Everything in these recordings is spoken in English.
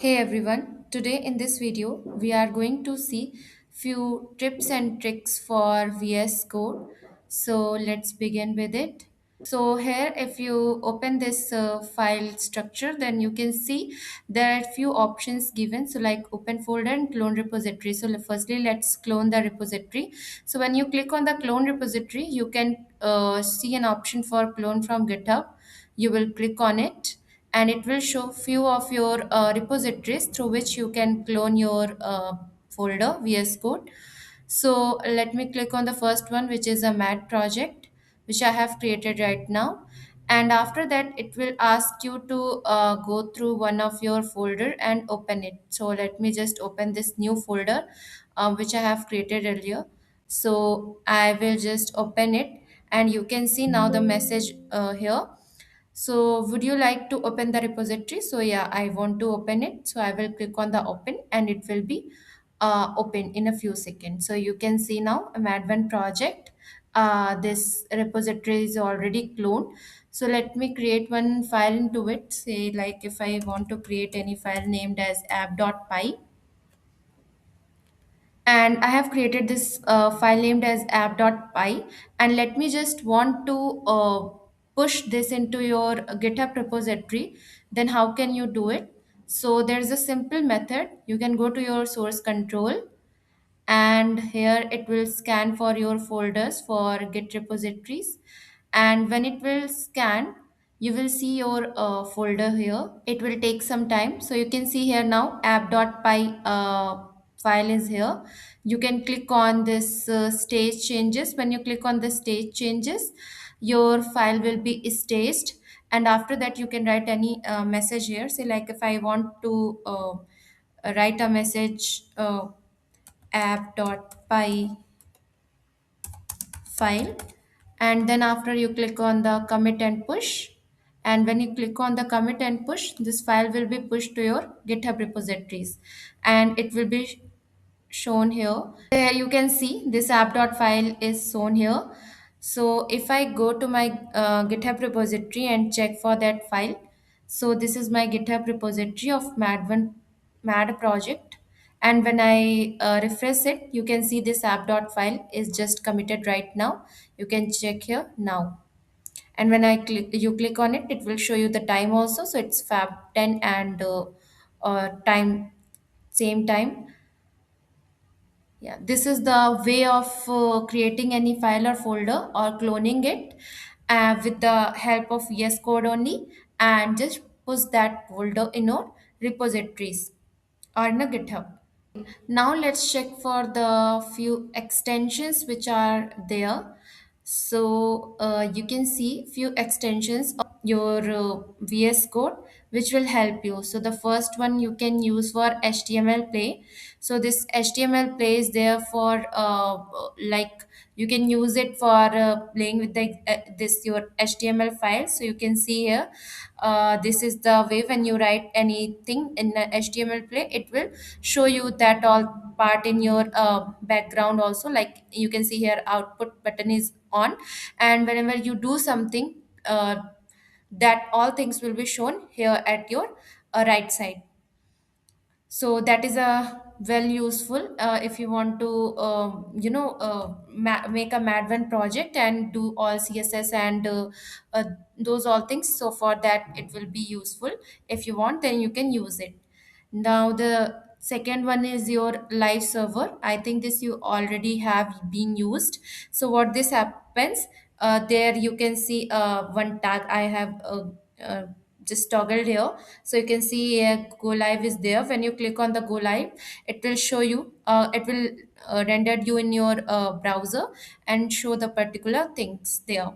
Hey everyone, today in this video we are going to see few tips and tricks for VS Code. So let's begin with it. So here if you open this file structure, then you can see there are few options given, so like open folder and clone repository. So firstly let's clone the repository. So when you click on the clone repository, you can see an option for clone from GitHub. You will click on it and it will show few of your repositories through which you can clone your folder VS Code. So let me click on the first one, which is a MAD project, which I have created right now. And after that, it will ask you to go through one of your folder and open it. So let me just open this new folder, which I have created earlier. So I will just open it, and you can see now the message here. So would you like to open the repository? So yeah, I want to open it. So I will click on the open and it will be open in a few seconds. So you can see now a Madvan project. This repository is already cloned. So let me create one file into it. Say like if I want to create any file named as app.py, and I have created this file named as app.py, and let me just want to push this into your GitHub repository. Then how can you do it? So there's a simple method. You can go to your source control, and here it will scan for your folders for Git repositories. And when it will scan, you will see your folder here. It will take some time. So you can see here now app.py file is here. You can click on this stage changes. When you click on the stage changes, your file will be staged. And after that, you can write any message here. Say like if I want to write a message, app.py file, and then after you click on the commit and push, and when you click on the commit and push, this file will be pushed to your GitHub repositories, and it will be shown here. Here you can see this app.file is shown here. So if I go to my GitHub repository and check for that file, so this is my GitHub repository of MAD project. And when I refresh it, you can see this app.file is just committed right now. You can check here now. And when you click on it, it will show you the time also. So it's fab 10 and time, same time. Yeah, this is the way of creating any file or folder or cloning it with the help of VS Code only, and just push that folder in your repositories or in a GitHub. Now let's check for the few extensions which are there. So you can see few extensions your VS Code which will help you. So the first one you can use for HTML play. So this HTML play is there for like you can use it for playing with the this your HTML file. So you can see here, this is the way when you write anything in a HTML play, it will show you that all part in your background also. Like you can see here, output button is on, and whenever you do something, that all things will be shown here at your right side. So that is a well useful if you want to make a Madvan project and do all CSS and uh, those all things. So for that it will be useful. If you want, then you can use it. Now the second one is your live server. I think this you already have been used. So what this happens, there you can see one tag I have uh, just toggled here. So you can see go live is there. When you click on the go live, it will show you, it will render you in your browser and show the particular things there.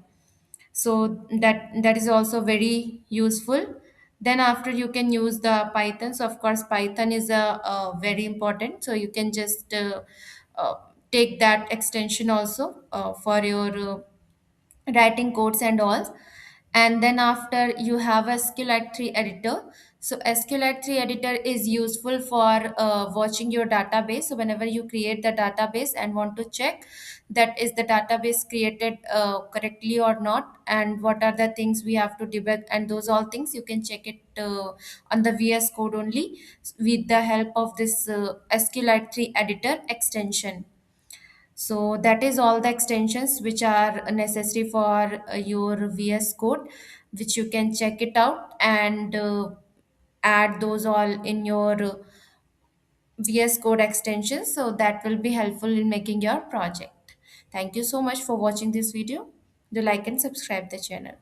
So that is also very useful. Then after you can use the Python. So of course Python is very important, so you can just uh, take that extension also for your writing codes and all. And then after you have a skill at 3 editor. So SQLite3 editor is useful for watching your database. So whenever you create the database and want to check that is the database created correctly or not, and what are the things we have to debug, and those all things you can check it on the VS Code only with the help of this SQLite3 editor extension. So that is all the extensions which are necessary for your VS Code, which you can check it out and add those all in your VS Code extensions. So that will be helpful in making your project. Thank you so much for watching this video. Do like and subscribe the channel.